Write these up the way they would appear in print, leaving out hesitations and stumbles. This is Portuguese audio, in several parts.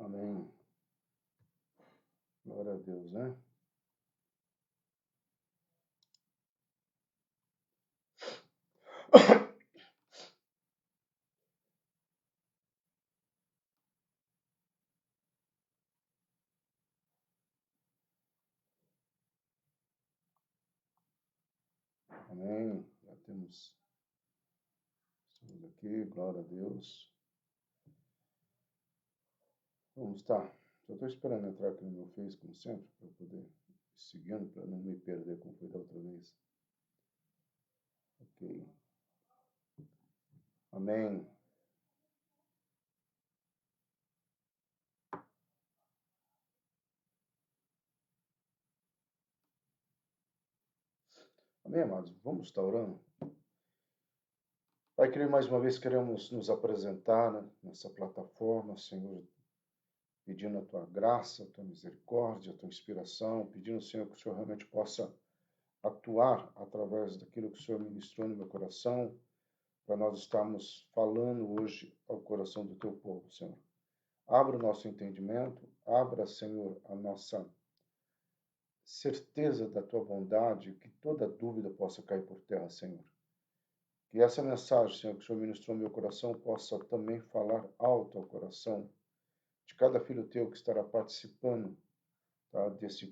Amém. Glória a Deus, né? Amém. Já estamos aqui, glória a Deus. Vamos estar. Só estou esperando entrar aqui no meu Face, como sempre, para poder ir seguindo, para não me perder como foi da outra vez. Ok. Amém. Amém, amados? Vamos estar orando? Pai querido, mais uma vez queremos nos apresentar, né, nessa plataforma, Senhor, pedindo a tua graça, a tua misericórdia, a tua inspiração, pedindo, Senhor, que o Senhor realmente possa atuar através daquilo que o Senhor ministrou no meu coração, para nós estarmos falando hoje ao coração do teu povo, Senhor. Abra o nosso entendimento, abra, Senhor, a nossa certeza da tua bondade, que toda dúvida possa cair por terra, Senhor. Que essa mensagem, Senhor, que o Senhor ministrou no meu coração, possa também falar alto ao coração de cada filho teu que estará participando, tá, desse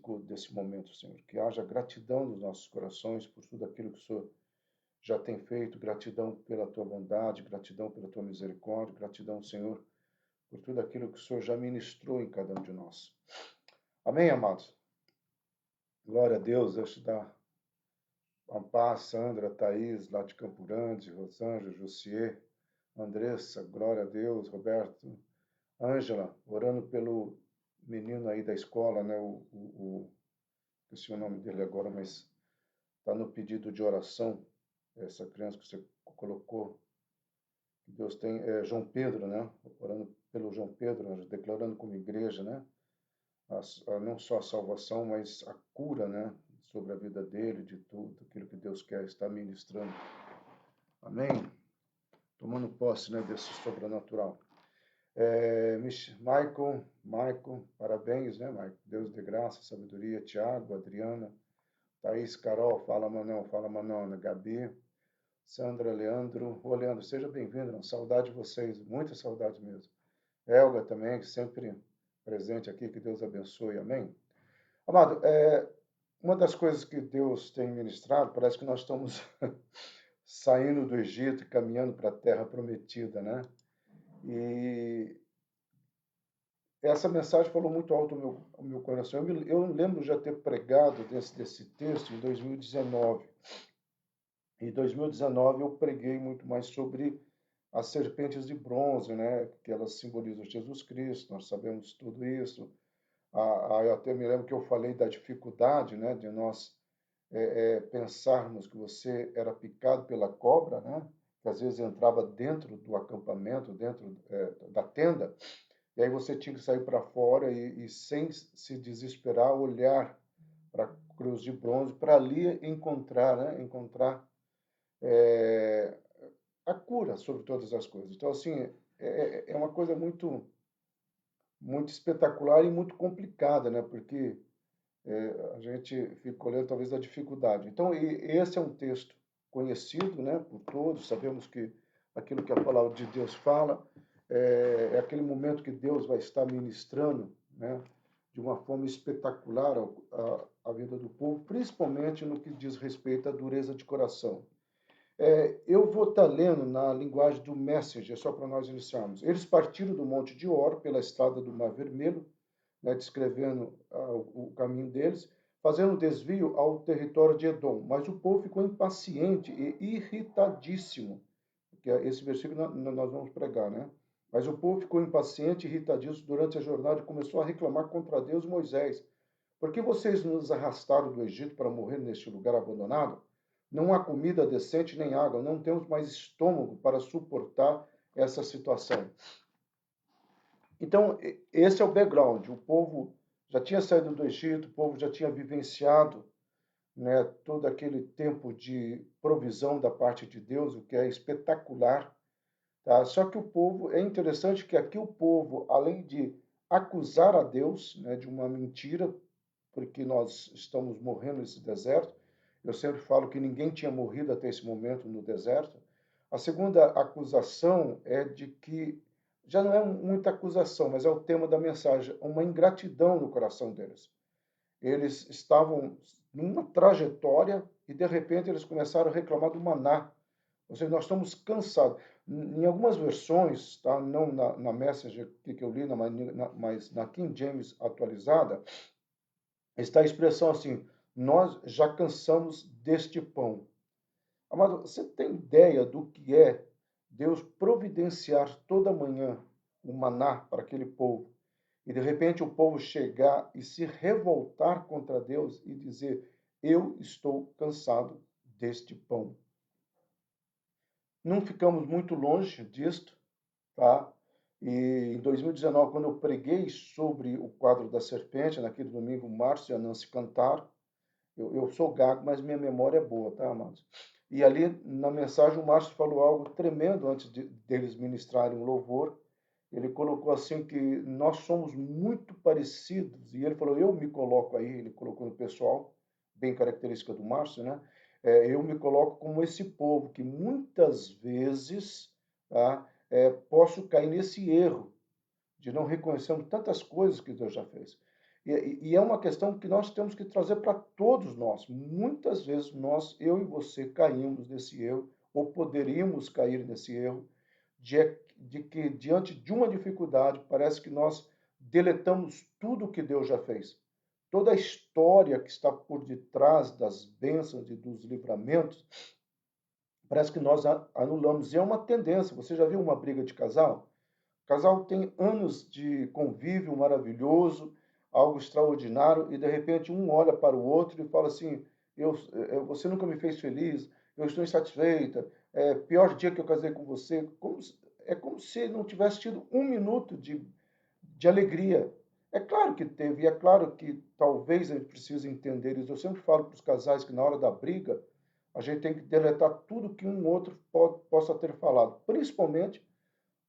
momento, Senhor. Que haja gratidão nos nossos corações por tudo aquilo que o Senhor já tem feito, gratidão pela tua bondade, gratidão pela tua misericórdia, gratidão, Senhor, por tudo aquilo que o Senhor já ministrou em cada um de nós. Amém, amados? Glória a Deus. Deixa eu dar uma paz, Sandra, Thaís, lá de Campo Grande, Rosângela, Jussier, Andressa, glória a Deus, Roberto, Ângela, orando pelo menino aí da escola, né? Esqueci o nome dele agora, mas está no pedido de oração, essa criança que você colocou. Deus tem, João Pedro, né? Orando pelo João Pedro, declarando como igreja, né? Não só a salvação, mas a cura, né? Sobre a vida dele, de tudo, aquilo que Deus quer estar ministrando. Amém? Tomando posse, né, desse sobrenatural. Michael, parabéns, né, Michael? Deus de graça, sabedoria. Tiago, Adriana, Thaís, Carol, fala Manão, Gabi, Sandra, Leandro. Ô, Leandro, seja bem-vindo, saudade de vocês, muita saudade mesmo. Elga também, sempre presente aqui, que Deus abençoe, amém? Amado, uma das coisas que Deus tem ministrado, parece que nós estamos saindo do Egito e caminhando para a Terra Prometida, né? E essa mensagem falou muito alto ao meu coração. Eu lembro já ter pregado desse texto em 2019. Em 2019 eu preguei muito mais sobre as serpentes de bronze, né? Que elas simbolizam Jesus Cristo, nós sabemos tudo isso. Eu até me lembro que eu falei da dificuldade, né, de nós pensarmos que você era picado pela cobra, né? Que às vezes entrava dentro do acampamento, dentro da tenda, e aí você tinha que sair para fora e, sem se desesperar, olhar para a cruz de bronze, para ali encontrar, né? Encontrar a cura sobre todas as coisas. Então, assim, é uma coisa muito, muito espetacular e muito complicada, né? Porque a gente fica olhando talvez a dificuldade. Então, esse é um texto conhecido, né, por todos, sabemos que aquilo que a palavra de Deus fala é aquele momento que Deus vai estar ministrando, né, de uma forma espetacular a vida do povo, principalmente no que diz respeito à dureza de coração. Eu vou estar lendo na linguagem do Messenger, só para nós iniciarmos. Eles partiram do Monte de Or pela estrada do Mar Vermelho, né, descrevendo o caminho deles, fazendo desvio ao território de Edom. Mas o povo ficou impaciente e irritadíssimo, que esse versículo nós vamos pregar, né? Mas o povo ficou impaciente e irritadíssimo durante a jornada e começou a reclamar contra Deus e Moisés. Por que vocês nos arrastaram do Egito para morrer neste lugar abandonado? Não há comida decente nem água, não temos mais estômago para suportar essa situação. Então, esse é o background. O povo já tinha saído do Egito, o povo já tinha vivenciado, né, todo aquele tempo de provisão da parte de Deus, o que é espetacular. Tá? Só que o povo, é interessante que aqui o povo, além de acusar a Deus, né, de uma mentira, porque nós estamos morrendo nesse deserto. Eu sempre falo que ninguém tinha morrido até esse momento no deserto. A segunda acusação é de que, já não é muita acusação, mas é o tema da mensagem, uma ingratidão no coração deles. Eles estavam numa trajetória e, de repente, eles começaram a reclamar do maná. Ou seja, nós estamos cansados. Em algumas versões, tá? Não na Messenger que eu li, mas na King James atualizada, está a expressão assim: nós já cansamos deste pão. Amado, você tem ideia do que é Deus providenciar toda manhã o maná para aquele povo e de repente o povo chegar e se revoltar contra Deus e dizer: eu estou cansado deste pão? Não ficamos muito longe disto, tá? E em 2019, quando eu preguei sobre o quadro da serpente, naquele domingo, Márcio e a Nancy cantaram. Eu sou gago, mas minha memória é boa, tá, amados? E ali na mensagem o Márcio falou algo tremendo antes deles ministrarem o louvor. Ele colocou assim que nós somos muito parecidos, e ele falou: eu me coloco aí, ele colocou no pessoal, bem característica do Márcio, né? Eu me coloco como esse povo que muitas vezes, tá, posso cair nesse erro de não reconhecermos tantas coisas que Deus já fez. E é uma questão que nós temos que trazer para todos nós. Muitas vezes nós, eu e você, caímos nesse erro, ou poderíamos cair nesse erro, de que diante de uma dificuldade, parece que nós deletamos tudo o que Deus já fez. Toda a história que está por detrás das bênçãos e dos livramentos, parece que nós anulamos. E é uma tendência. Você já viu uma briga de casal? O casal tem anos de convívio maravilhoso, algo extraordinário, e de repente um olha para o outro e fala assim: você nunca me fez feliz, eu estou insatisfeita, pior dia que eu casei com você. É como se não tivesse tido um minuto de alegria. É claro que teve, e é claro que talvez a gente precise entender isso. Eu sempre falo para os casais que na hora da briga, a gente tem que deletar tudo que um outro possa ter falado, principalmente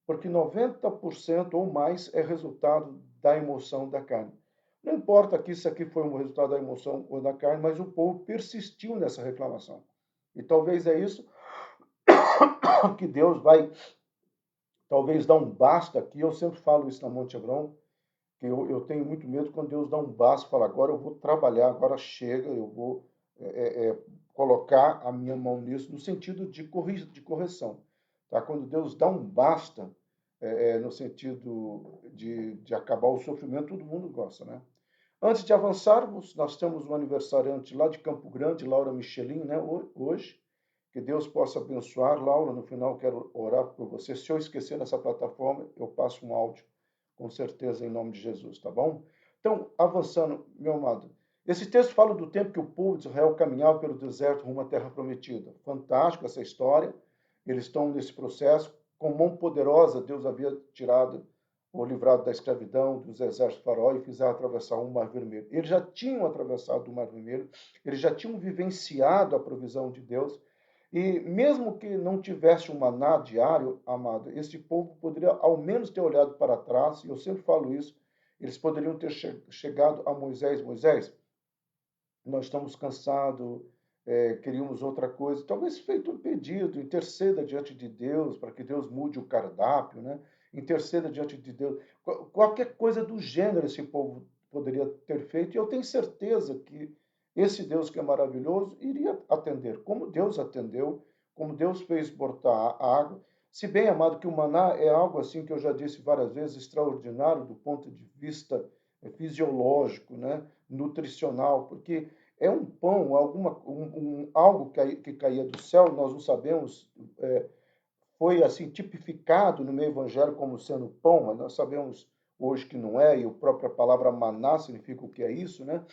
porque 90% ou mais é resultado da emoção da carne. Não importa que isso aqui foi um resultado da emoção ou da carne, mas o povo persistiu nessa reclamação. E talvez é isso que Deus vai, talvez, dar um basta aqui. Eu sempre falo isso na Monte Hebron, que eu tenho muito medo quando Deus dá um basta, fala: agora eu vou trabalhar, agora chega, eu vou colocar a minha mão nisso, no sentido de correção. Tá? Quando Deus dá um basta, no sentido de acabar o sofrimento, todo mundo gosta, né? Antes de avançarmos, nós temos um aniversariante lá de Campo Grande, Laura Michelin, né? Hoje. Que Deus possa abençoar. Laura, no final quero orar por você. Se eu esquecer nessa plataforma, eu passo um áudio, com certeza, em nome de Jesus, tá bom? Então, avançando, meu amado. Esse texto fala do tempo que o povo de Israel caminhava pelo deserto rumo à terra prometida. Fantástico essa história. Eles estão nesse processo. Com mão poderosa, Deus havia tirado ou livrado da escravidão dos exércitos faraó e fizeram atravessar o Mar Vermelho. Eles já tinham atravessado o Mar Vermelho, eles já tinham vivenciado a provisão de Deus, e mesmo que não tivesse um maná diário, amado, este povo poderia ao menos ter olhado para trás, e eu sempre falo isso, eles poderiam ter chegado a Moisés: Moisés, nós estamos cansados, queríamos outra coisa, talvez feito um pedido, interceda diante de Deus, para que Deus mude o cardápio, né? Interceda diante de Deus, qualquer coisa do gênero esse povo poderia ter feito, e eu tenho certeza que esse Deus que é maravilhoso iria atender, como Deus atendeu, como Deus fez brotar a água. Se bem, amado, que o maná é algo assim que eu já disse várias vezes, extraordinário do ponto de vista fisiológico, né? Nutricional, porque é um pão, algo que caía do céu, nós não sabemos, foi assim tipificado no meio evangélico como sendo pão, mas nós sabemos hoje que não é, e a própria palavra maná significa o que é isso, né?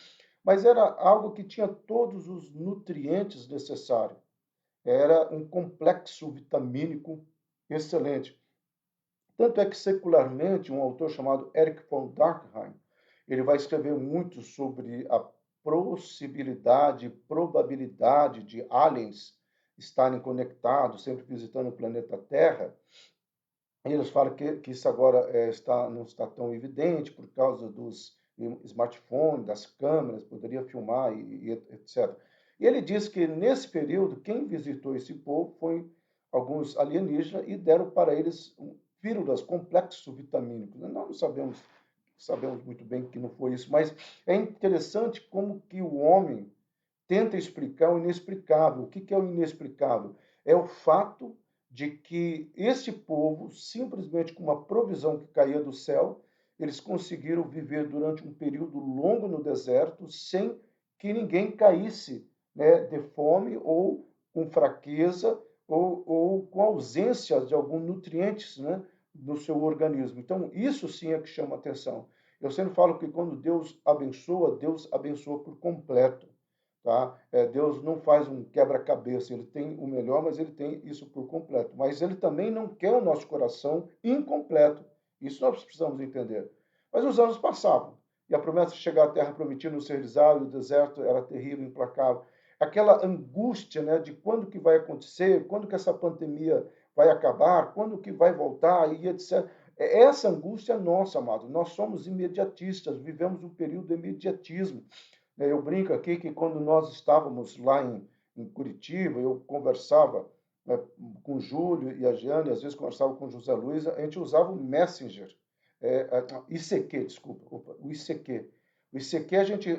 Mas era algo que tinha todos os nutrientes necessários. Era um complexo vitamínico excelente. Tanto é que, secularmente, um autor chamado Erich von Däniken, ele vai escrever muito sobre a possibilidade, probabilidade de aliens estarem conectados, sempre visitando o planeta Terra. Eles falam que isso agora não está tão evidente por causa dos smartphones, das câmeras, poderia filmar e etc. E ele diz que nesse período, quem visitou esse povo foi alguns alienígenas e deram para eles pílulas, complexos vitamínicos. Nós não sabemos muito bem que não foi isso, mas é interessante como que o homem tenta explicar o inexplicável. O que é o inexplicável? É o fato de que esse povo, simplesmente com uma provisão que caía do céu, eles conseguiram viver durante um período longo no deserto sem que ninguém caísse, né, de fome ou com fraqueza ou com ausência de alguns nutrientes, né, no seu organismo. Então, isso sim é que chama atenção. Eu sempre falo que quando Deus abençoa por completo. Tá? Deus não faz um quebra-cabeça, ele tem o melhor, mas ele tem isso por completo. Mas ele também não quer o nosso coração incompleto. Isso nós precisamos entender. Mas os anos passavam, e a promessa de chegar à terra prometida não ser realizada, o deserto era terrível, implacável. Aquela angústia, né, de quando que vai acontecer, quando que essa pandemia vai acabar, quando que vai voltar, e etc. Essa angústia é nossa, amado. Nós somos imediatistas, vivemos um período de imediatismo. Eu brinco aqui que quando nós estávamos lá em Curitiba, eu conversava, né, com o Júlio e a Giane, às vezes conversava com o José Luiz, a gente usava o Messenger, ICQ, desculpa, o ICQ. O ICQ a gente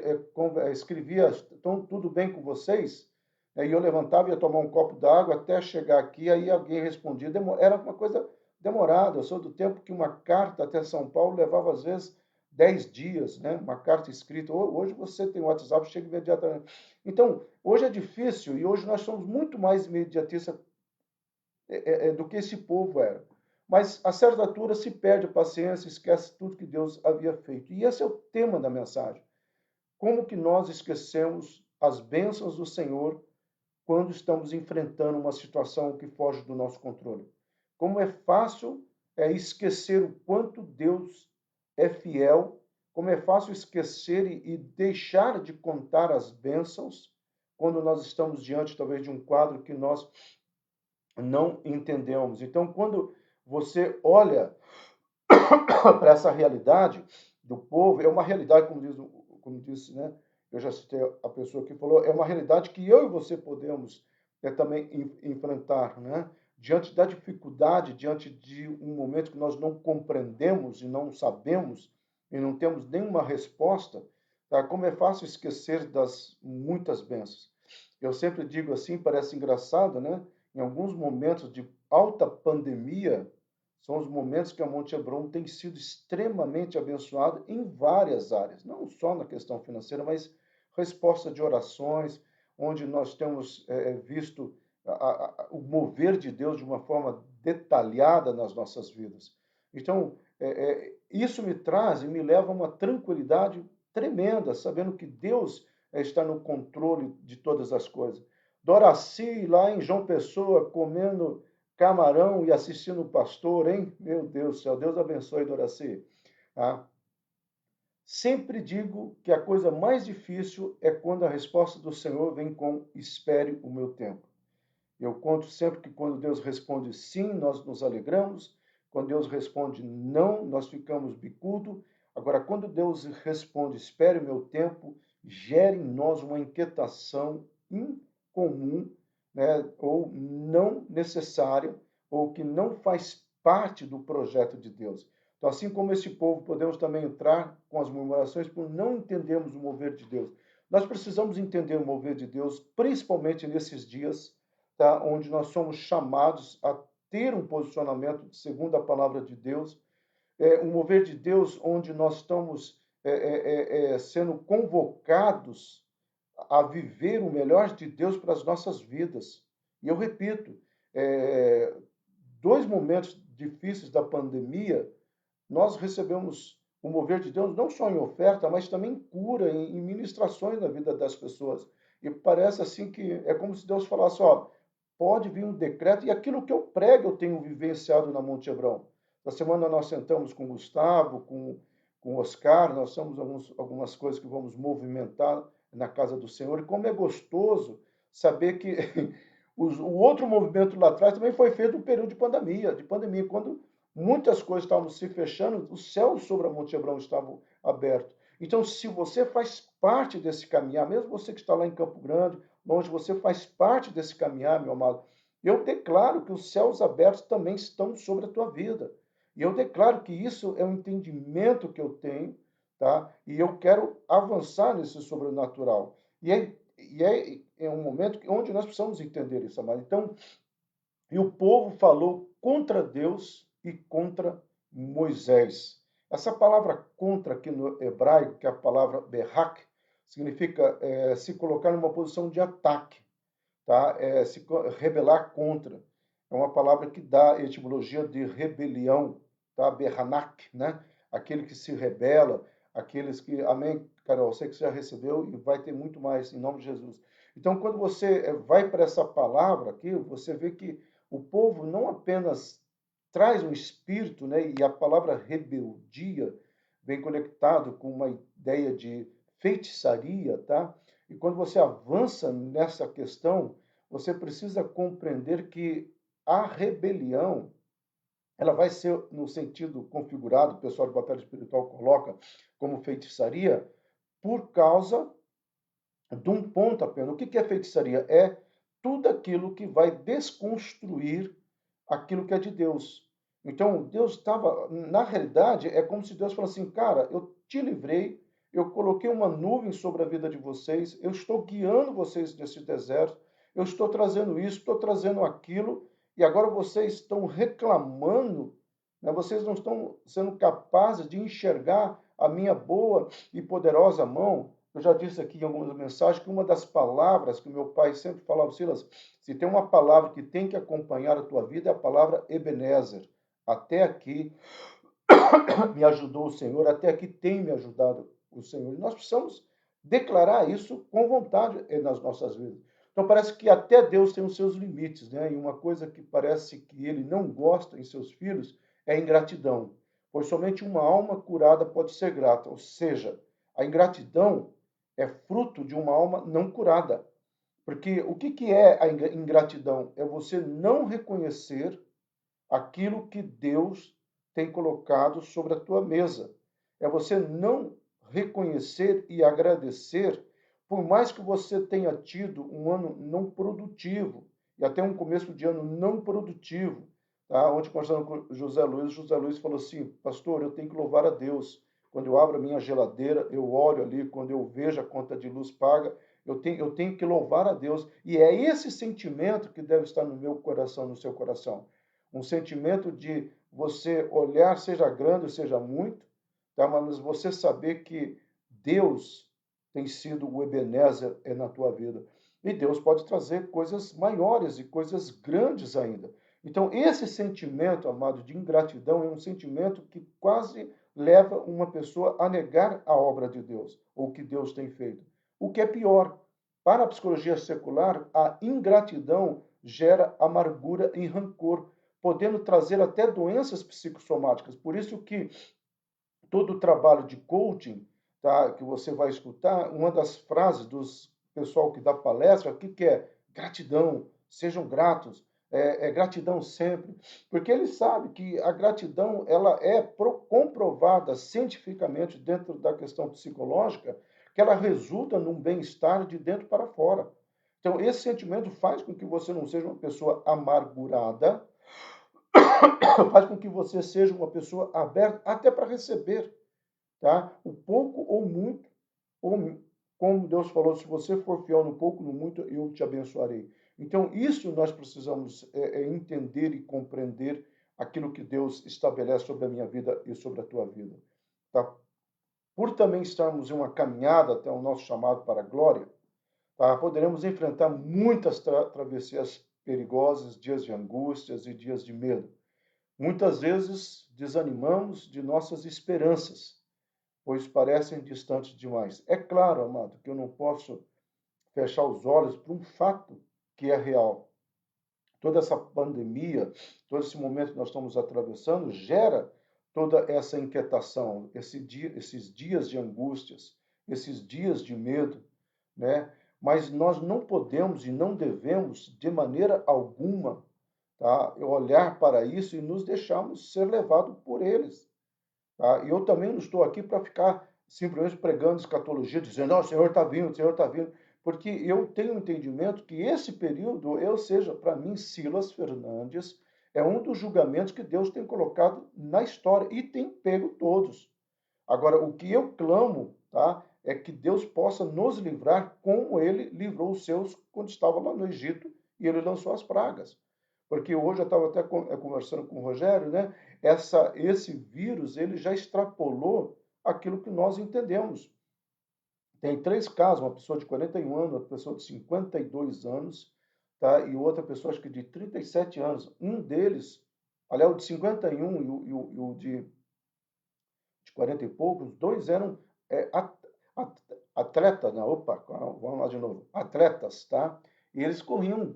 escrevia, então tudo bem com vocês? E eu levantava e ia tomar um copo d'água até chegar aqui, aí alguém respondia. Era uma coisa demorada. Eu sou do tempo que uma carta até São Paulo levava, às vezes, 10 dias, né? Uma carta escrita. Hoje você tem o WhatsApp, chega imediatamente. Então, hoje é difícil e hoje nós somos muito mais imediatistas do que esse povo era. Mas a certa altura se perde a paciência, esquece tudo que Deus havia feito. E esse é o tema da mensagem. Como que nós esquecemos as bênçãos do Senhor quando estamos enfrentando uma situação que foge do nosso controle? Como é fácil esquecer o quanto Deus é fiel, como é fácil esquecer e deixar de contar as bênçãos quando nós estamos diante, talvez, de um quadro que nós não entendemos. Então, quando você olha para essa realidade do povo, é uma realidade, como disse, né? Eu já citei a pessoa que falou, é uma realidade que eu e você podemos também enfrentar, né? Diante da dificuldade, diante de um momento que nós não compreendemos e não sabemos e não temos nenhuma resposta, tá? Como é fácil esquecer das muitas bênçãos. Eu sempre digo assim, parece engraçado, né? Em alguns momentos de alta pandemia, são os momentos que a Monte Hebron tem sido extremamente abençoada em várias áreas, não só na questão financeira, mas resposta de orações, onde nós temos visto o mover de Deus de uma forma detalhada nas nossas vidas. Então, isso me traz e me leva a uma tranquilidade tremenda, sabendo que Deus está no controle de todas as coisas. Doraci, lá em João Pessoa, comendo camarão e assistindo o pastor, hein? Meu Deus do céu, Deus abençoe, Doraci. Tá? Sempre digo que a coisa mais difícil é quando a resposta do Senhor vem com espere o meu tempo. Eu conto sempre que quando Deus responde sim, nós nos alegramos. Quando Deus responde não, nós ficamos bicudo. Agora, quando Deus responde espere o meu tempo, gera em nós uma inquietação incomum, né, ou não necessária, ou que não faz parte do projeto de Deus. Então, assim como esse povo, podemos também entrar com as murmurações por não entendermos o mover de Deus. Nós precisamos entender o mover de Deus, principalmente nesses dias, tá, onde nós somos chamados a ter um posicionamento segundo a palavra de Deus, um mover de Deus onde nós estamos sendo convocados a viver o melhor de Deus para as nossas vidas. E eu repito, é, dois momentos difíceis da pandemia, nós recebemos o mover de Deus não só em oferta, mas também em cura, em ministrações na vida das pessoas. E parece assim que é como se Deus falasse, ó, pode vir um decreto, e aquilo que eu prego eu tenho vivenciado na Monte Hebrão. Na semana nós sentamos com o Gustavo, com o Oscar, nós temos algumas coisas que vamos movimentar na casa do Senhor, e como é gostoso saber que o outro movimento lá atrás também foi feito no período de pandemia, quando muitas coisas estavam se fechando, os céus sobre a Monte Hebron estavam abertos. Então, se você faz parte desse caminhar, mesmo você que está lá em Campo Grande, longe, você faz parte desse caminhar, meu amado, eu declaro que os céus abertos também estão sobre a tua vida. E eu declaro que isso é um entendimento que eu tenho, tá? E eu quero avançar nesse sobrenatural. É um momento onde nós precisamos entender isso, amado. Então, e o povo falou contra Deus e contra Moisés. Essa palavra contra aqui no hebraico, que é a palavra berrak, significa se colocar numa posição de ataque, tá? Se rebelar contra. É uma palavra que dá a etimologia de rebelião, tá? Berranak, né? Aquele que se rebela, aqueles que, amém, Carol, você que já recebeu e vai ter muito mais em nome de Jesus. Então, quando você vai para essa palavra aqui, você vê que o povo não apenas traz um espírito, né? E a palavra rebeldia vem conectado com uma ideia de feitiçaria, tá? E quando você avança nessa questão, você precisa compreender que a rebelião, ela vai ser no sentido configurado, o pessoal de batalha espiritual coloca como feitiçaria, por causa de um ponto apenas. O que é feitiçaria? É tudo aquilo que vai desconstruir aquilo que é de Deus. Então, Deus estava, na realidade, é como se Deus falasse assim, cara, eu te livrei, eu coloquei uma nuvem sobre a vida de vocês, eu estou guiando vocês nesse deserto, eu estou trazendo isso, estou trazendo aquilo, e agora vocês estão reclamando, né? Vocês não estão sendo capazes de enxergar a minha boa e poderosa mão. Eu já disse aqui em algumas mensagens que uma das palavras que o meu pai sempre falava, Silas, se tem uma palavra que tem que acompanhar a tua vida, é a palavra Ebenezer. Até aqui me ajudou o Senhor, até aqui tem me ajudado o Senhor. E nós precisamos declarar isso com vontade nas nossas vidas. Então parece que até Deus tem os seus limites, né? E uma coisa que parece que ele não gosta em seus filhos é a ingratidão, pois somente uma alma curada pode ser grata, ou seja, a ingratidão é fruto de uma alma não curada. Porque o que é a ingratidão? É você não reconhecer aquilo que Deus tem colocado sobre a tua mesa. É você não reconhecer e agradecer, por mais que você tenha tido um ano não produtivo, e até um começo de ano não produtivo. Tá? Ontem, conversando com o José Luiz falou assim, pastor, eu tenho que louvar a Deus. Quando eu abro a minha geladeira, eu olho ali, quando eu vejo a conta de luz paga, eu tenho que louvar a Deus. E é esse sentimento que deve estar no meu coração, no seu coração. Um sentimento de você olhar, seja grande ou seja muito, tá? Mas você saber que Deus tem sido o Ebenezer na tua vida. E Deus pode trazer coisas maiores e coisas grandes ainda. Então, esse sentimento, amado, de ingratidão é um sentimento que quase leva uma pessoa a negar a obra de Deus, ou o que Deus tem feito. O que é pior, para a psicologia secular, a ingratidão gera amargura e rancor, podendo trazer até doenças psicossomáticas. Por isso que todo o trabalho de coaching, tá, que você vai escutar, uma das frases dos pessoal que dá palestra, o que é? Gratidão, sejam gratos, gratidão sempre, porque ele sabe que a gratidão ela é comprovada cientificamente dentro da questão psicológica, que ela resulta num bem-estar de dentro para fora. Então, esse sentimento faz com que você não seja uma pessoa amargurada, faz com que você seja uma pessoa aberta até para receber, tá? O pouco ou muito, ou como Deus falou, se você for fiel no pouco, no muito, eu te abençoarei. Então, isso nós precisamos entender e compreender aquilo que Deus estabelece sobre a minha vida e sobre a tua vida, tá? Por também estarmos em uma caminhada até o nosso chamado para a glória, tá? Poderemos enfrentar muitas travessias perigosas, dias de angústias e dias de medo. Muitas vezes desanimamos de nossas esperanças, pois parecem distantes demais. É claro, amado, que eu não posso fechar os olhos para um fato que é real. Toda essa pandemia, todo esse momento que nós estamos atravessando, gera toda essa inquietação, esses dias de angústias, esses dias de medo, né? Mas nós não podemos e não devemos, de maneira alguma, tá? Olhar para isso e nos deixarmos ser levados por eles. Tá? E eu também não estou aqui para ficar simplesmente pregando escatologia, dizendo, oh, o Senhor está vindo, o Senhor está vindo, porque eu tenho um entendimento que esse período, seja, para mim, Silas Fernandes, é um dos julgamentos que Deus tem colocado na história e tem pego todos. Agora, o que eu clamo, tá, é que Deus possa nos livrar como ele livrou os seus quando estava lá no Egito e ele lançou as pragas. Porque hoje eu estava até conversando com o Rogério, né? Esse vírus ele já extrapolou aquilo que nós entendemos. Tem 3 casos, uma pessoa de 41 anos, outra pessoa de 52 anos, tá? E outra pessoa, acho que de 37 anos. Um deles, aliás, o de 51 e o de 40 e poucos, os dois eram é, atletas, não, opa, vamos lá de novo, atletas, tá? E eles corriam,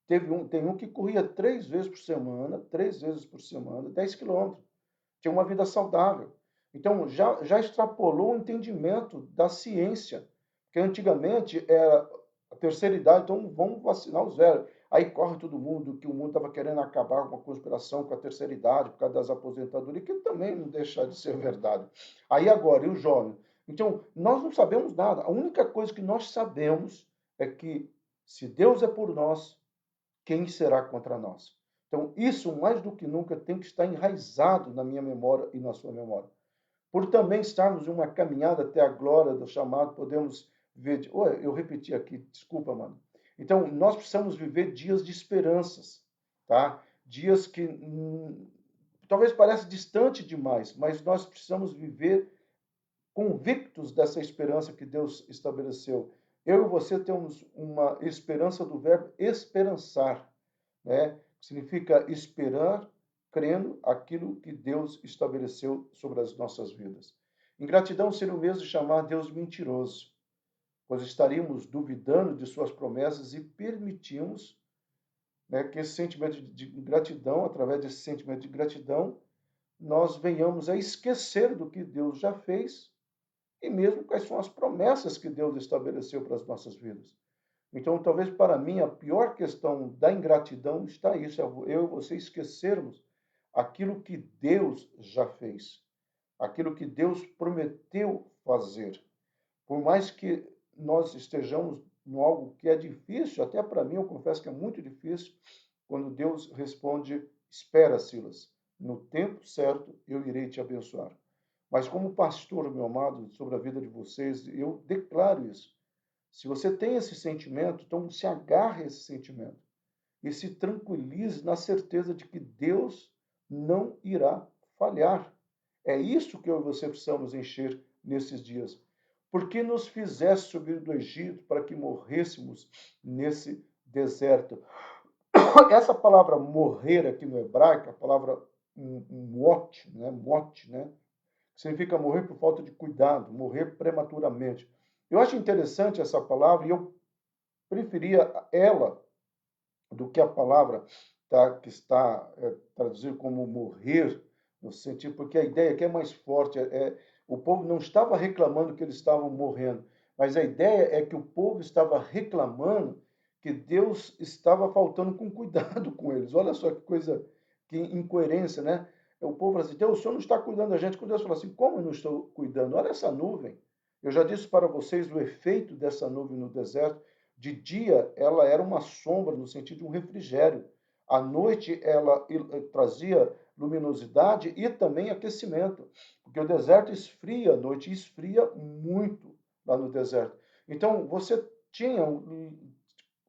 tem um que corria 3 vezes por semana, 10 quilômetros, tinha uma vida saudável. Então, já extrapolou o entendimento da ciência, que antigamente era a terceira idade, então vamos vacinar os velhos. Aí corre todo mundo, que o mundo estava querendo acabar com a conspiração com a terceira idade, por causa das aposentadorias, que também não deixa de ser verdade. Aí agora, e o jovem? Então, nós não sabemos nada. A única coisa que nós sabemos é que se Deus é por nós, quem será contra nós? Então, isso mais do que nunca tem que estar enraizado na minha memória e na sua memória. Por também estarmos em uma caminhada até a glória do chamado, podemos ver. Eu repeti aqui, desculpa, mano. Então, nós precisamos viver dias de esperanças, tá? Dias que talvez pareça distante demais, mas nós precisamos viver convictos dessa esperança que Deus estabeleceu. Eu e você temos uma esperança do verbo esperançar, né? Significa esperar, crendo aquilo que Deus estabeleceu sobre as nossas vidas. Ingratidão seria o mesmo de chamar Deus mentiroso, pois estaríamos duvidando de suas promessas e permitimos, né, que esse sentimento de gratidão, através desse sentimento de gratidão, nós venhamos a esquecer do que Deus já fez e mesmo quais são as promessas que Deus estabeleceu para as nossas vidas. Então, talvez para mim a pior questão da ingratidão está isso, eu e você esquecermos aquilo que Deus já fez, aquilo que Deus prometeu fazer. Por mais que nós estejamos em algo que é difícil, até para mim eu confesso que é muito difícil, quando Deus responde, espera, Silas, no tempo certo eu irei te abençoar. Mas como pastor, meu amado, sobre a vida de vocês, eu declaro isso. Se você tem esse sentimento, então se agarre a esse sentimento e se tranquilize na certeza de que Deus não irá falhar. É isso que eu e você precisamos encher nesses dias. Por que nos fizeste subir do Egito para que morrêssemos nesse deserto? Essa palavra morrer aqui no hebraico, a palavra mote, né? Significa morrer por falta de cuidado, morrer prematuramente. Eu acho interessante essa palavra e eu preferia ela do que a palavra que está traduzida como morrer, no sentido, porque a ideia aqui é mais forte. O povo não estava reclamando que eles estavam morrendo, mas a ideia é que o povo estava reclamando que Deus estava faltando com cuidado com eles. Olha só que coisa, que incoerência, né? O povo fala assim, Deus, o Senhor não está cuidando da gente. Quando Deus fala assim, como eu não estou cuidando? Olha essa nuvem. Eu já disse para vocês o efeito dessa nuvem no deserto. De dia, ela era uma sombra, no sentido de um refrigério. À noite, ela trazia luminosidade e também aquecimento, porque o deserto esfria à noite, e esfria muito lá no deserto. Então, você tinha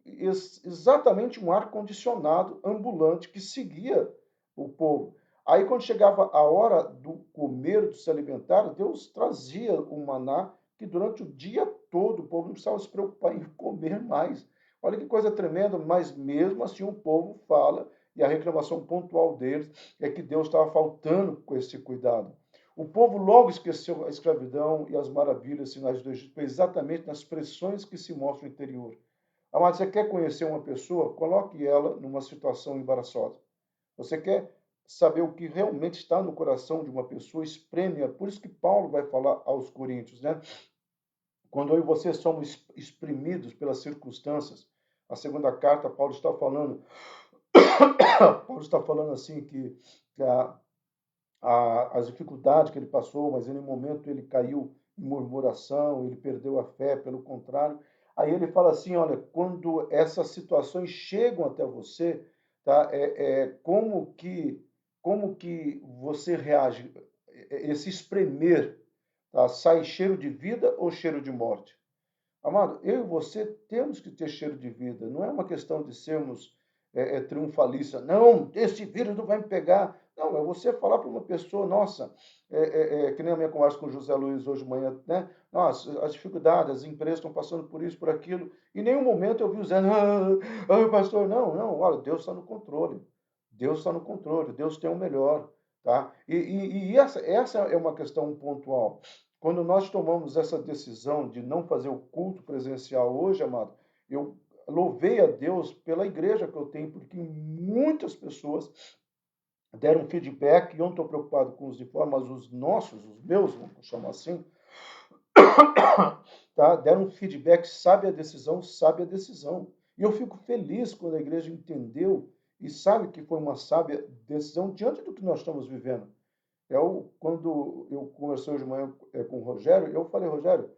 exatamente um ar-condicionado ambulante que seguia o povo. Aí, quando chegava a hora do comer, do se alimentar, Deus trazia o maná que durante o dia todo o povo não precisava se preocupar em comer mais. Olha que coisa tremenda, mas mesmo assim o povo fala, e a reclamação pontual deles é que Deus estava faltando com esse cuidado. O povo logo esqueceu a escravidão e as maravilhas, sinais do Egito, exatamente nas pressões que se mostram no interior. Amado, você quer conhecer uma pessoa? Coloque ela numa situação embaraçosa. Você quer saber o que realmente está no coração de uma pessoa? Espreme-a. Por isso que Paulo vai falar aos Coríntios, né? Quando eu e você somos exprimidos pelas circunstâncias, a segunda carta, Paulo está falando Paulo está falando assim que as dificuldades que ele passou, mas em nenhum momento ele caiu em murmuração, ele perdeu a fé, pelo contrário. Aí ele fala assim, olha, quando essas situações chegam até você, tá? Como que você reage? Esse espremer, tá? Sai cheiro de vida ou cheiro de morte? Amado, eu e você temos que ter cheiro de vida. Não é uma questão de sermos triunfalistas. Não, esse vírus não vai me pegar. Não, é você falar para uma pessoa, nossa, que nem a minha conversa com o José Luiz hoje de manhã, né? Nossa, as dificuldades, as empresas estão passando por isso, por aquilo. Em nenhum momento eu vi o Zé, pastor, não, não, olha, Deus está no controle. Deus está no controle, Deus tem o melhor, tá? E essa é uma questão pontual. Quando nós tomamos essa decisão de não fazer o culto presencial hoje, amado, eu louvei a Deus pela igreja que eu tenho, porque muitas pessoas deram feedback, e eu não estou preocupado com os de fora, mas os nossos, os meus, vamos chamar assim, tá? Deram feedback, sabe a decisão, sabe a decisão. E eu fico feliz quando a igreja entendeu e sabe que foi uma sábia decisão diante do que nós estamos vivendo. Quando eu conversei hoje de manhã com o Rogério, eu falei, Rogério,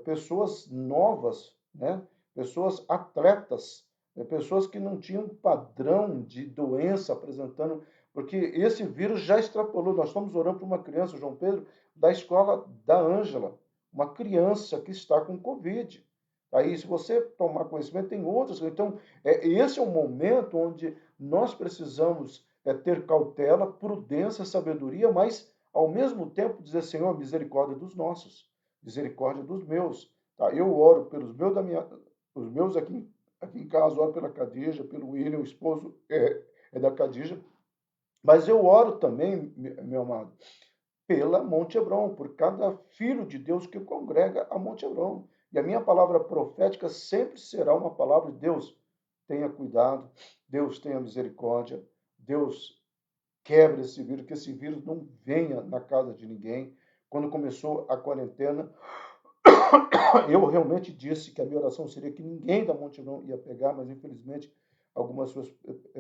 pessoas novas, né? Pessoas atletas, pessoas que não tinham padrão de doença apresentando, porque esse vírus já extrapolou. Nós estamos orando por uma criança, João Pedro, da escola da Ângela, uma criança que está com Covid. Aí, se você tomar conhecimento, tem outras. Então, esse é o momento onde nós precisamos ter cautela, prudência, sabedoria, mas, ao mesmo tempo, dizer, Senhor, misericórdia dos nossos, misericórdia dos meus. Tá? Eu oro pelos meus, os meus aqui em casa, oro pela Cadija, pelo William, o esposo é da Cadija, mas eu oro também, meu amado, pela Monte Hebron, por cada filho de Deus que congrega a Monte Hebron. E a minha palavra profética sempre será uma palavra de Deus. Tenha cuidado, Deus tenha misericórdia, Deus quebre esse vírus, que esse vírus não venha na casa de ninguém. Quando começou a quarentena, eu realmente disse que a minha oração seria que ninguém da Monte Hebron ia pegar, mas infelizmente algumas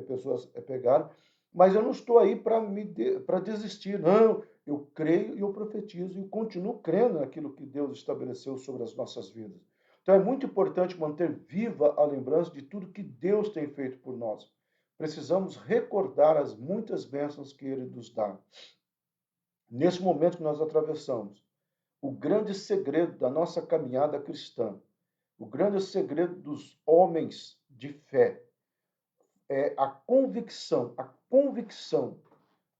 pessoas pegaram. Mas eu não estou aí para desistir, não. Eu creio e eu profetizo e continuo crendo naquilo que Deus estabeleceu sobre as nossas vidas. Então é muito importante manter viva a lembrança de tudo que Deus tem feito por nós. Precisamos recordar as muitas bênçãos que Ele nos dá. Nesse momento que nós atravessamos, o grande segredo da nossa caminhada cristã, o grande segredo dos homens de fé, é a convicção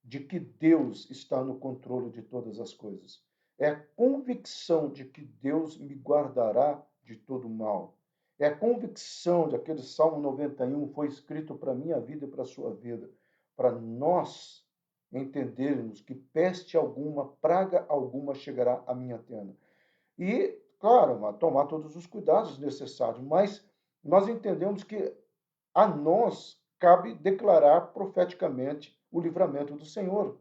de que Deus está no controle de todas as coisas. É a convicção de que Deus me guardará de todo mal. É a convicção de aquele Salmo 91 foi escrito para a minha vida e para a sua vida, para nós entendermos que peste alguma, praga alguma chegará à minha tenda. E, claro, tomar todos os cuidados necessários, mas nós entendemos que a nós cabe declarar profeticamente o livramento do Senhor.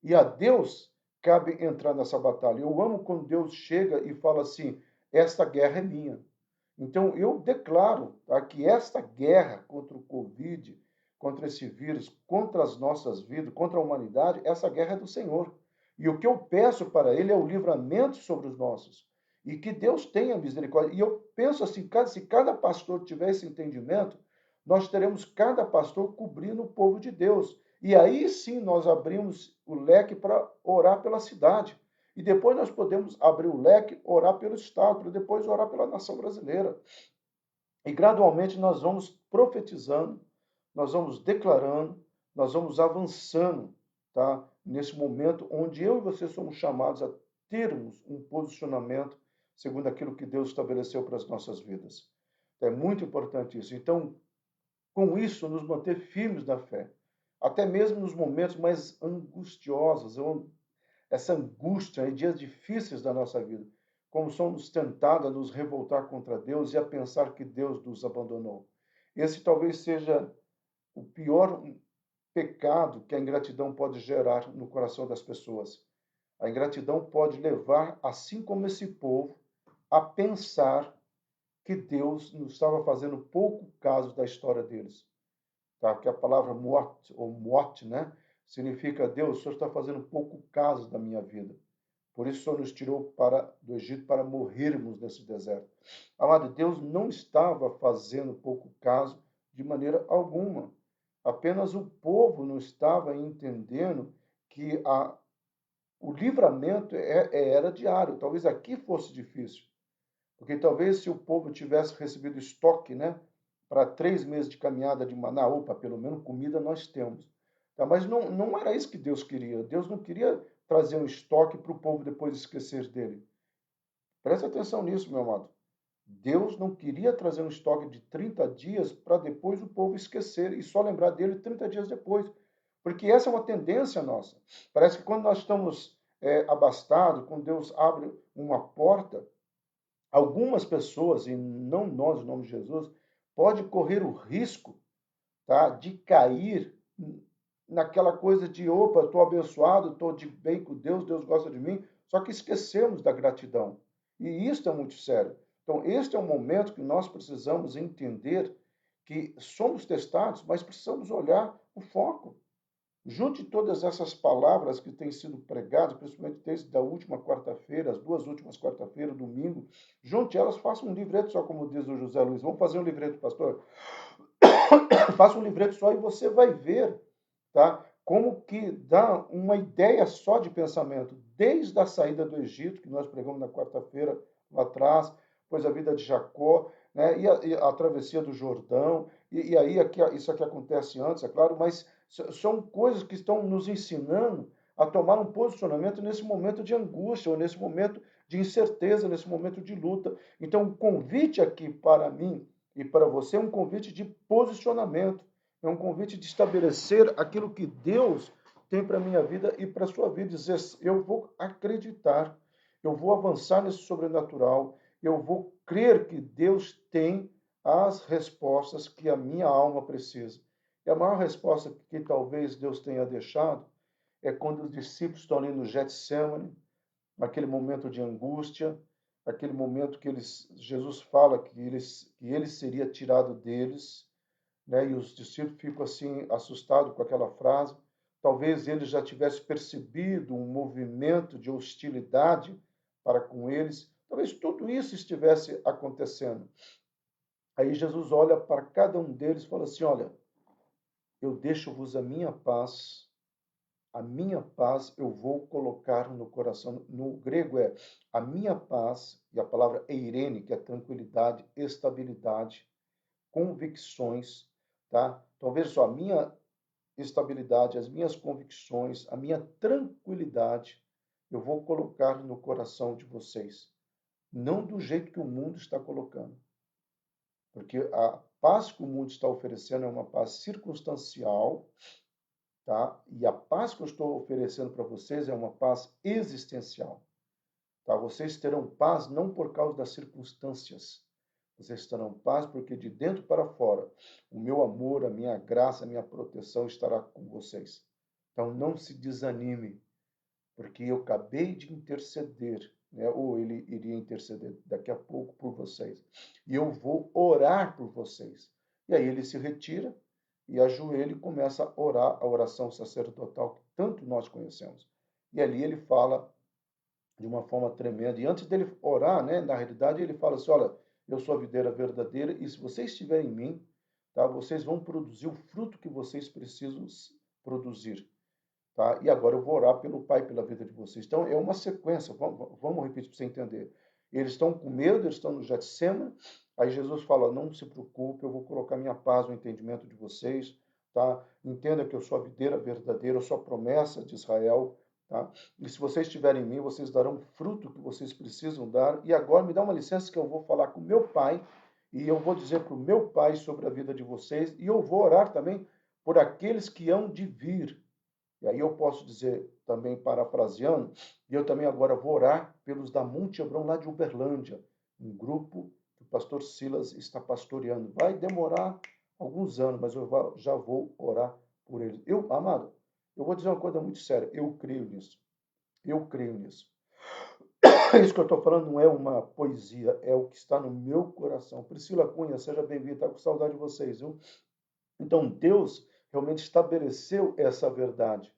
E a Deus cabe entrar nessa batalha. Eu amo quando Deus chega e fala assim: esta guerra é minha. Então eu declaro, tá, que esta guerra contra o Covid, contra esse vírus, contra as nossas vidas, contra a humanidade, essa guerra é do Senhor. E o que eu peço para Ele é o livramento sobre os nossos. E que Deus tenha misericórdia. E eu penso assim, se cada pastor tiver esse entendimento, nós teremos cada pastor cobrindo o povo de Deus. E aí sim nós abrimos o leque para orar pela cidade. E depois nós podemos abrir o leque, orar pelo Estado, para depois orar pela nação brasileira. E gradualmente nós vamos profetizando, nós vamos declarando, nós vamos avançando, tá? Nesse momento onde eu e você somos chamados a termos um posicionamento segundo aquilo que Deus estabeleceu para as nossas vidas. É muito importante isso. Então, com isso, nos manter firmes na fé, até mesmo nos momentos mais angustiosos, essa angústia em dias difíceis da nossa vida, como somos tentados a nos revoltar contra Deus e a pensar que Deus nos abandonou. Esse talvez seja o pior pecado que a ingratidão pode gerar no coração das pessoas. A ingratidão pode levar, assim como esse povo, a pensar que Deus não estava fazendo pouco caso da história deles. tá? Que a palavra morte, ou morte, né? Significa, Deus, o Senhor está fazendo pouco caso da minha vida. Por isso o Senhor nos tirou do Egito para morrermos nesse deserto. Amado, Deus não estava fazendo pouco caso de maneira alguma. Apenas o povo não estava entendendo que o livramento era diário. Talvez aqui fosse difícil. Porque talvez se o povo tivesse recebido estoque, né, para 3 meses de caminhada de maná, opa, pelo menos comida nós temos. Tá? Mas não era isso que Deus queria. Deus não queria trazer um estoque para o povo depois esquecer dele. Preste atenção nisso, meu amado. Deus não queria trazer um estoque de 30 dias para depois o povo esquecer e só lembrar dele 30 dias depois. Porque essa é uma tendência nossa. Parece que quando nós estamos abastados, quando Deus abre uma porta, algumas pessoas, e não nós, em nome de Jesus, pode correr o risco, tá, de cair naquela coisa de, opa, estou abençoado, estou de bem com Deus, Deus gosta de mim, só que esquecemos da gratidão. E isso é muito sério. Então, este é um momento que nós precisamos entender que somos testados, mas precisamos olhar o foco. Junte todas essas palavras que têm sido pregadas, principalmente desde a última quarta-feira, as 2 últimas quarta-feiras, domingo, junte elas, faça um livreto só, como diz o José Luiz. Vamos fazer um livreto, pastor? Faça um livreto só e você vai ver, tá? Como que dá uma ideia só de pensamento, desde a saída do Egito, que nós pregamos na quarta-feira lá atrás, depois a vida de Jacó, né? E a travessia do Jordão, e aí isso aqui acontece antes, é claro, mas são coisas que estão nos ensinando a tomar um posicionamento nesse momento de angústia, ou nesse momento de incerteza, nesse momento de luta. Então, o convite aqui para mim e para você é um convite de posicionamento, é um convite de estabelecer aquilo que Deus tem para a minha vida e para a sua vida. Dizer, eu vou acreditar, eu vou avançar nesse sobrenatural, eu vou crer que Deus tem as respostas que a minha alma precisa. E a maior resposta que talvez Deus tenha deixado é quando os discípulos estão ali no Getsemane, naquele momento de angústia, aquele momento que Jesus fala que ele seria tirado deles, né? E os discípulos ficam assim assustados com aquela frase. Talvez eles já tivessem percebido um movimento de hostilidade para com eles. Talvez tudo isso estivesse acontecendo. Aí Jesus olha para cada um deles e fala assim: olha, eu deixo-vos a minha paz eu vou colocar no coração. No grego é a minha paz, e a palavra eirene, que é tranquilidade, estabilidade, convicções, tá? Então veja só, a minha estabilidade, as minhas convicções, a minha tranquilidade, eu vou colocar no coração de vocês. Não do jeito que o mundo está colocando. Porque a paz que o mundo está oferecendo é uma paz circunstancial, tá? E a paz que eu estou oferecendo para vocês é uma paz existencial, tá? Vocês terão paz não por causa das circunstâncias. Vocês terão paz porque de dentro para fora, o meu amor, a minha graça, a minha proteção estará com vocês. Então não se desanime, porque eu acabei de interceder, né? Ou ele iria interceder daqui a pouco por vocês. E eu vou orar por vocês. E aí ele se retira e ajoelha e começa a orar a oração sacerdotal que tanto nós conhecemos. E ali ele fala de uma forma tremenda. E antes dele orar, né, na realidade, ele fala assim: olha, eu sou a videira verdadeira, e se vocês estiverem em mim, tá, vocês vão produzir o fruto que vocês precisam produzir. Tá? E agora eu vou orar pelo Pai, pela vida de vocês. Então, é uma sequência, vamos repetir para você entender. Eles estão com medo, eles estão no Getsemane, aí Jesus fala: não se preocupe, eu vou colocar minha paz no entendimento de vocês, tá? Entenda que eu sou a videira verdadeira, eu sou a promessa de Israel, tá? E se vocês estiverem em mim, vocês darão o fruto que vocês precisam dar. E agora me dá uma licença que eu vou falar com meu Pai, e eu vou dizer para o meu Pai sobre a vida de vocês, e eu vou orar também por aqueles que hão de vir. E aí eu posso dizer, também parafraseando, e eu também agora vou orar pelos da Monte Hebron, lá de Uberlândia, um grupo que o pastor Silas está pastoreando. Vai demorar alguns anos, mas eu já vou orar por eles. Amado, eu vou dizer uma coisa muito séria, eu creio nisso. Eu creio nisso. Isso que eu estou falando não é uma poesia, é o que está no meu coração. Priscila Cunha, seja bem-vinda, está com saudade de vocês, viu? Então, Deus realmente estabeleceu essa verdade.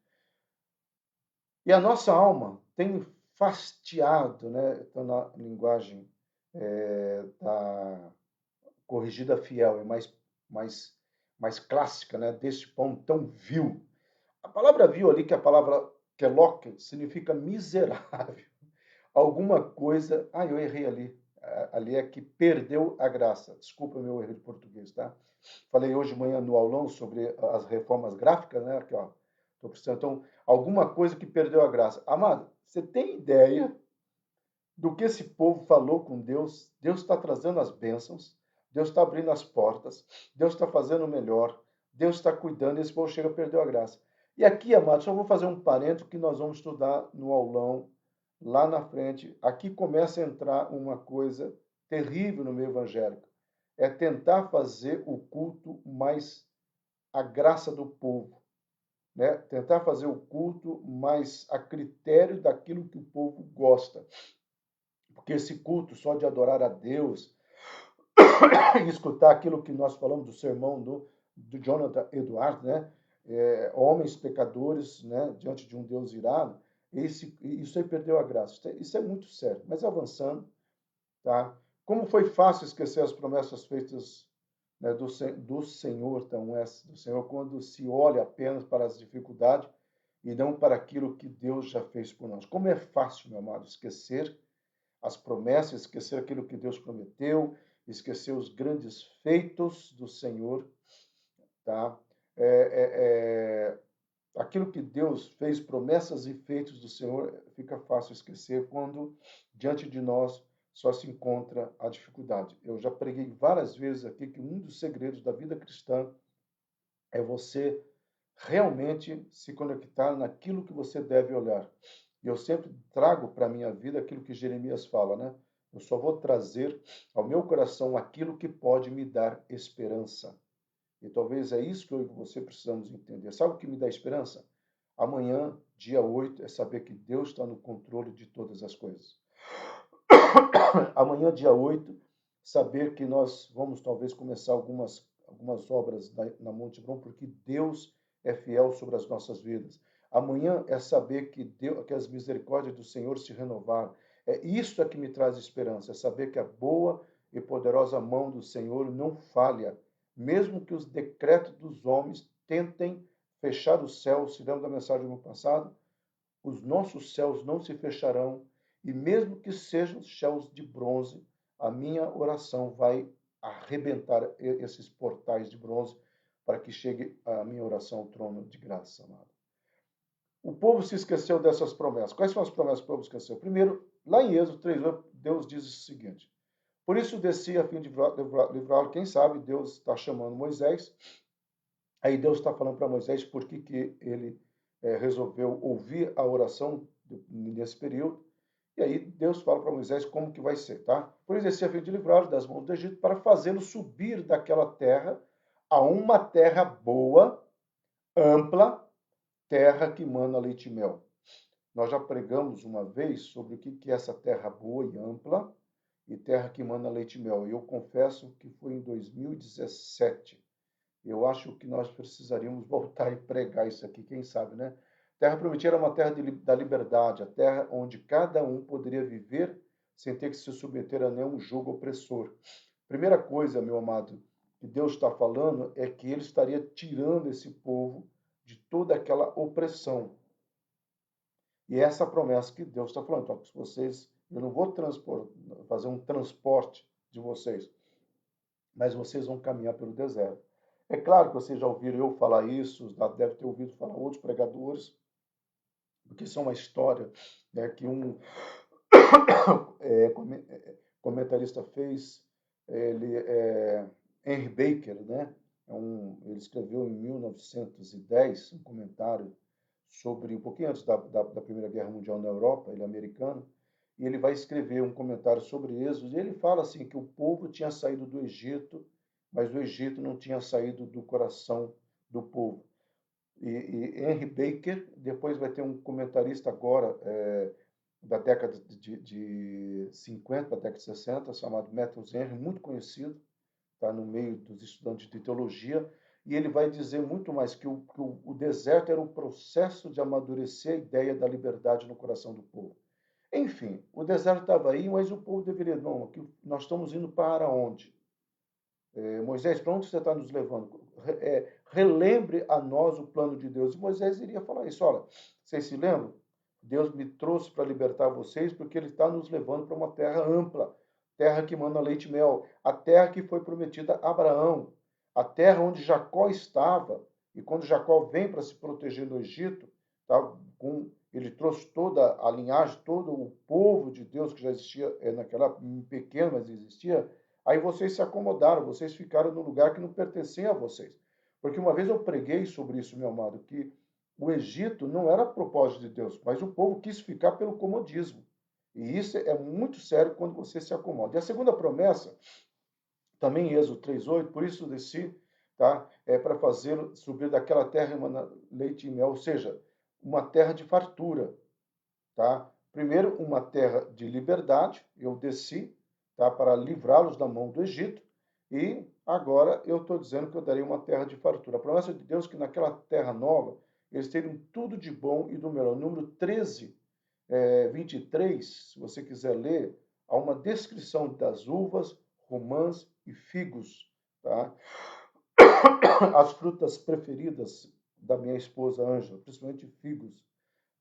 E a nossa alma tem fastiado, né? Então, na linguagem da corrigida fiel, é mais, mais clássica, né? Deste pão tão vil. A palavra vil ali, que é a palavra keloque, significa miserável. Alguma coisa. Ah, eu errei ali. Ali é que perdeu a graça. Desculpa o meu erro de português, tá? Falei hoje de manhã no aulão sobre as reformas gráficas, né? Aqui, ó. Tô precisando. Então, alguma coisa que perdeu a graça. Amado, você tem ideia do que esse povo falou com Deus? Deus está trazendo as bênçãos, Deus está abrindo as portas, Deus está fazendo o melhor, Deus está cuidando e esse povo chega a perder a graça. E aqui, amado, só vou fazer um parênteses que nós vamos estudar no aulão lá na frente. Aqui começa a entrar uma coisa terrível no meio evangélico. É tentar fazer o culto mais a graça do povo, né? Tentar fazer o culto mais a critério daquilo que o povo gosta. Porque esse culto só de adorar a Deus e escutar aquilo que nós falamos do sermão do Jonathan Edwards, né? Homens pecadores, né? Diante de um Deus irado, isso aí perdeu a graça. Isso é muito sério. Mas avançando, tá? Como foi fácil esquecer as promessas feitas, né, do Senhor, então, do Senhor, quando se olha apenas para as dificuldades e não para aquilo que Deus já fez por nós. Como é fácil, meu amado, esquecer as promessas, esquecer aquilo que Deus prometeu, esquecer os grandes feitos do Senhor, tá? É, aquilo que Deus fez, promessas e feitos do Senhor, fica fácil esquecer quando diante de nós só se encontra a dificuldade. Eu já preguei várias vezes aqui que um dos segredos da vida cristã é você realmente se conectar naquilo que você deve olhar. E eu sempre trago para a minha vida aquilo que Jeremias fala, né? Eu só vou trazer ao meu coração aquilo que pode me dar esperança. E talvez é isso que eu e você precisamos entender. Sabe o que me dá esperança? Amanhã, dia 8, é saber que Deus está no controle de todas as coisas. Amanhã, dia 8, saber que nós vamos talvez começar algumas obras na Monte Brom, porque Deus é fiel sobre as nossas vidas. Amanhã é saber que as misericórdias do Senhor se renovaram. É isso que me traz esperança, é saber que a boa e poderosa mão do Senhor não falha, mesmo que os decretos dos homens tentem fechar os céus. Se lembra da mensagem do ano passado? Os nossos céus não se fecharão, e mesmo que sejam céus de bronze, a minha oração vai arrebentar esses portais de bronze para que chegue a minha oração ao trono de graça, amado. O povo se esqueceu dessas promessas. Quais são as promessas que o povo esqueceu? Primeiro, lá em Êxodo 3, Deus diz o seguinte: por isso desci a fim de livrá-lo. Quem sabe Deus está chamando Moisés. Aí Deus está falando para Moisés por que ele resolveu ouvir a oração nesse período. E aí Deus fala para Moisés como que vai ser, tá? Por isso desci a fim de livrá-lo das mãos do Egito para fazê-lo subir daquela terra a uma terra boa, ampla, terra que mana leite e mel. Nós já pregamos uma vez sobre o que é essa terra boa e ampla e terra que mana leite e mel. E eu confesso que foi em 2017. Eu acho que nós precisaríamos voltar e pregar isso aqui, quem sabe, né? Terra Prometida era uma terra da liberdade, a terra onde cada um poderia viver sem ter que se submeter a nenhum jugo opressor. Primeira coisa, meu amado, que Deus está falando é que ele estaria tirando esse povo de toda aquela opressão. E essa promessa que Deus está falando, então, vocês, eu não vou fazer um transporte de vocês, mas vocês vão caminhar pelo deserto. É claro que vocês já ouviram eu falar isso, deve ter ouvido falar outros pregadores, porque isso é uma história, né, que um comentarista fez, ele Henry Baker, né? Ele escreveu em 1910 um comentário sobre, um pouquinho antes da Primeira Guerra Mundial na Europa, ele é americano, e ele vai escrever um comentário sobre Êxodo, e ele fala assim que o povo tinha saído do Egito, mas o Egito não tinha saído do coração do povo. E Henry Baker, depois vai ter um comentarista agora, da década de 50, da década de 60, chamado Matthew Henry, muito conhecido, tá no meio dos estudantes de teologia, e ele vai dizer muito mais que o deserto era o processo de amadurecer a ideia da liberdade no coração do povo. Enfim, o deserto estava aí, mas o povo deveria, não, aqui nós estamos indo para onde? Moisés, para onde você está nos levando? Relembre a nós o plano de Deus. E Moisés iria falar isso, olha, vocês se lembram? Deus me trouxe para libertar vocês porque ele está nos levando para uma terra ampla, terra que manda leite e mel, a terra que foi prometida a Abraão, a terra onde Jacó estava, e quando Jacó vem para se proteger do Egito, tá, ele trouxe toda a linhagem, todo o povo de Deus que já existia naquela pequeno, mas existia. Aí vocês se acomodaram, vocês ficaram no lugar que não pertencia a vocês. Porque uma vez eu preguei sobre isso, meu amado, que o Egito não era propósito de Deus, mas o povo quis ficar pelo comodismo. E isso é muito sério quando você se acomoda. E a segunda promessa, também em Êxodo 3:8, por isso desci, tá? É para fazê-lo subir daquela terra emana leite e mel, ou seja, uma terra de fartura, tá? Primeiro, uma terra de liberdade, eu desci, tá? Para livrá-los da mão do Egito, e agora eu estou dizendo que eu darei uma terra de fartura. A promessa de Deus é que naquela terra nova, eles teriam tudo de bom e do melhor. Número 13, 23, se você quiser ler, há uma descrição das uvas, romãs e figos, tá? As frutas preferidas da minha esposa Ângela, principalmente figos,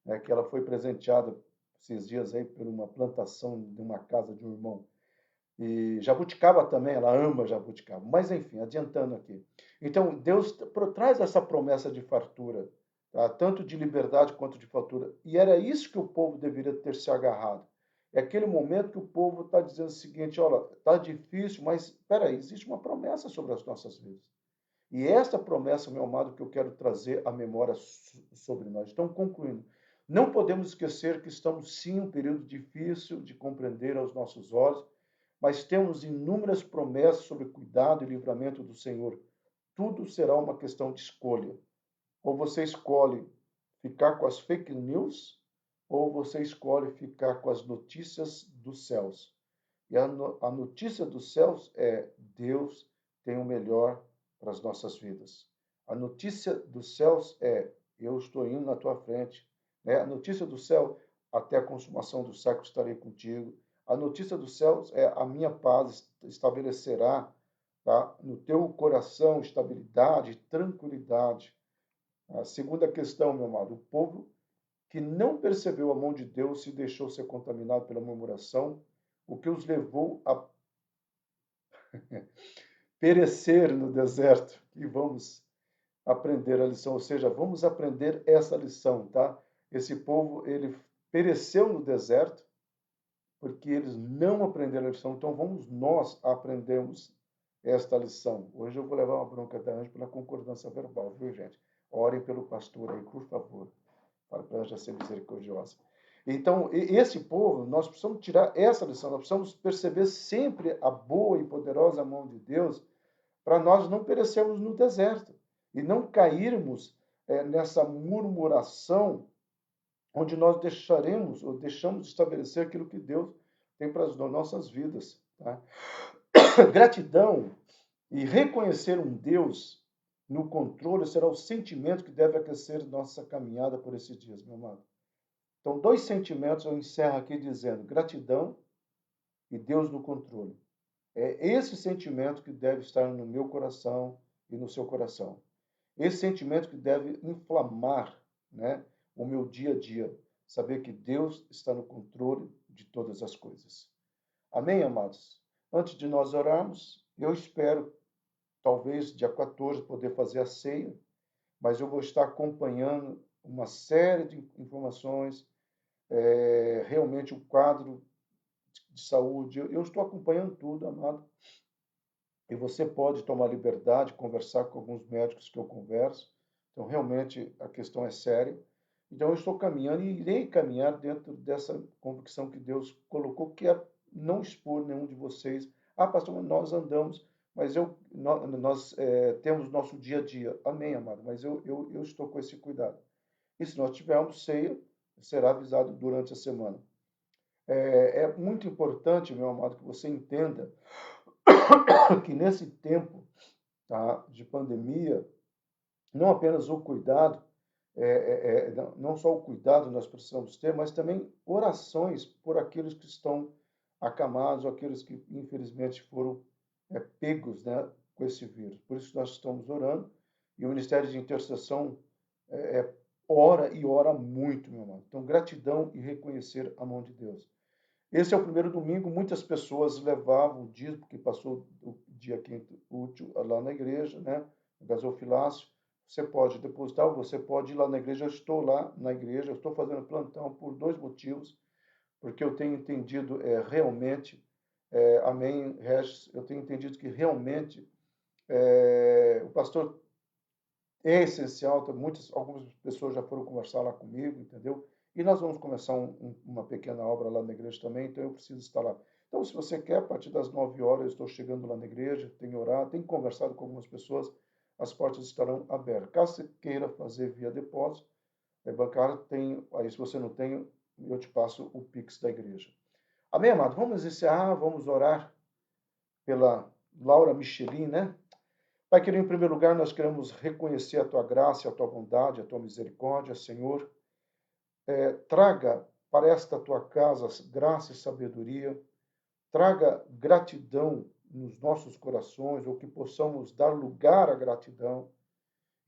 né, que ela foi presenteada esses dias aí por uma plantação de uma casa de um irmão. E jabuticaba também, ela ama jabuticaba. Mas enfim, adiantando aqui. Então, Deus traz essa promessa de fartura, tá? Tanto de liberdade quanto de fartura. E era isso que o povo deveria ter se agarrado. É aquele momento que o povo está dizendo o seguinte, olha, está difícil, mas espera aí, existe uma promessa sobre as nossas vidas. E esta promessa, meu amado, que eu quero trazer à memória sobre nós. Então, concluindo, não podemos esquecer que estamos sim em um período difícil de compreender aos nossos olhos, mas temos inúmeras promessas sobre cuidado e livramento do Senhor. Tudo será uma questão de escolha. Ou você escolhe ficar com as fake news, ou você escolhe ficar com as notícias dos céus. E a notícia dos céus é Deus tem o melhor para as nossas vidas. A notícia dos céus é eu estou indo na tua frente. Né? A notícia do céu, até a consumação do século estarei contigo. A notícia dos céus é a minha paz estabelecerá, tá, no teu coração estabilidade, tranquilidade. A segunda questão, meu amado, o povo que não percebeu a mão de Deus se deixou ser contaminado pela murmuração, o que os levou a perecer no deserto. E vamos aprender a lição, ou seja, vamos aprender essa lição, tá? Esse povo, ele pereceu no deserto porque eles não aprenderam a lição. Então vamos nós aprendermos esta lição. Hoje eu vou levar uma bronca da Ângela pela concordância verbal, viu, gente? Orem pelo pastor aí, por favor, para a Ângela ser misericordiosa. Então, esse povo, nós precisamos tirar essa lição, nós precisamos perceber sempre a boa e poderosa mão de Deus para nós não perecermos no deserto e não cairmos nessa murmuração onde nós deixaremos ou deixamos de estabelecer aquilo que Deus tem para as nossas vidas. Tá? Gratidão e reconhecer um Deus no controle será o sentimento que deve aquecer nossa caminhada por esses dias, meu amado. Então, dois sentimentos eu encerro aqui dizendo gratidão e Deus no controle. É esse sentimento que deve estar no meu coração e no seu coração. Esse sentimento que deve inflamar, né, o meu dia a dia. Saber que Deus está no controle de todas as coisas. Amém, amados? Antes de nós orarmos, eu espero, talvez dia 14, poder fazer a ceia, mas eu vou estar acompanhando uma série de informações, realmente o quadro de saúde. Eu estou acompanhando tudo, amado. E você pode tomar liberdade, conversar com alguns médicos que eu converso. Então, realmente, a questão é séria. Então, eu estou caminhando e irei caminhar dentro dessa convicção que Deus colocou, que é não expor nenhum de vocês. Ah, pastor, nós andamos, mas nós temos nosso dia a dia. Amém, amado, mas eu estou com esse cuidado. E se nós tivermos ceia, será avisado durante a semana. É muito importante, meu amado, que você entenda que nesse tempo tá, de pandemia, não apenas o cuidado, não só o cuidado nós precisamos ter, mas também orações por aqueles que estão acamados, aqueles que infelizmente foram pegos, né, com esse vírus. Por isso nós estamos orando e o Ministério de Intercessão ora e ora muito, meu irmão. Então, gratidão e reconhecer a mão de Deus. Esse é o primeiro domingo, muitas pessoas levavam o dízimo, porque passou o dia quinto útil lá na igreja, né, no gasofilácio. Você pode depositar, você pode ir lá na igreja. Eu estou lá na igreja, eu estou fazendo plantão por dois motivos, porque eu tenho entendido realmente, amém, Regis, eu tenho entendido que realmente o pastor é essencial. Algumas pessoas já foram conversar lá comigo, entendeu? E nós vamos começar uma pequena obra lá na igreja também, então eu preciso estar lá. Então, se você quer, a partir das 9 horas, eu estou chegando lá na igreja, tenho orado, tenho conversado com algumas pessoas, as portas estarão abertas. Caso você queira fazer via depósito, bancário, tem, aí se você não tem, eu te passo o Pix da igreja. Amém, amado? Vamos encerrar, vamos orar pela Laura Michelin, né? Pai querido, em primeiro lugar, nós queremos reconhecer a tua graça, a tua bondade, a tua misericórdia, Senhor. Traga para esta tua casa graça e sabedoria, traga gratidão nos nossos corações, ou que possamos dar lugar à gratidão,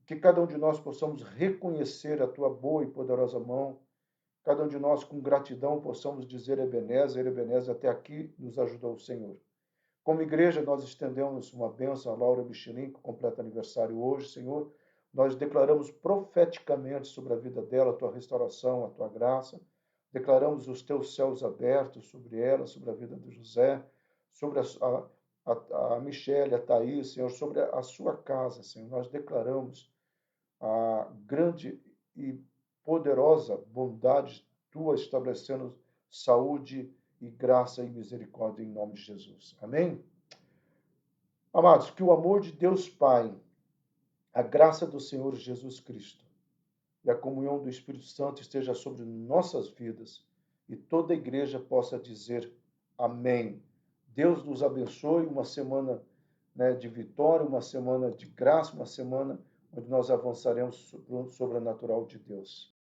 que cada um de nós possamos reconhecer a tua boa e poderosa mão, cada um de nós com gratidão possamos dizer Ebenezer, Ebenezer, até aqui nos ajudou o Senhor. Como igreja, nós estendemos uma bênção a Laura Michelin, que completa aniversário hoje, Senhor. Nós declaramos profeticamente sobre a vida dela a tua restauração, a tua graça. Declaramos os teus céus abertos sobre ela, sobre a vida do José, sobre a Michele, a Thaís, Senhor, sobre a sua casa, Senhor. Nós declaramos a grande e poderosa bondade tua, estabelecendo saúde e graça e misericórdia em nome de Jesus. Amém? Amados, que o amor de Deus Pai, a graça do Senhor Jesus Cristo e a comunhão do Espírito Santo esteja sobre nossas vidas e toda a igreja possa dizer amém. Deus nos abençoe, uma semana, né, de vitória, uma semana de graça, uma semana onde nós avançaremos sobre o sobrenatural de Deus.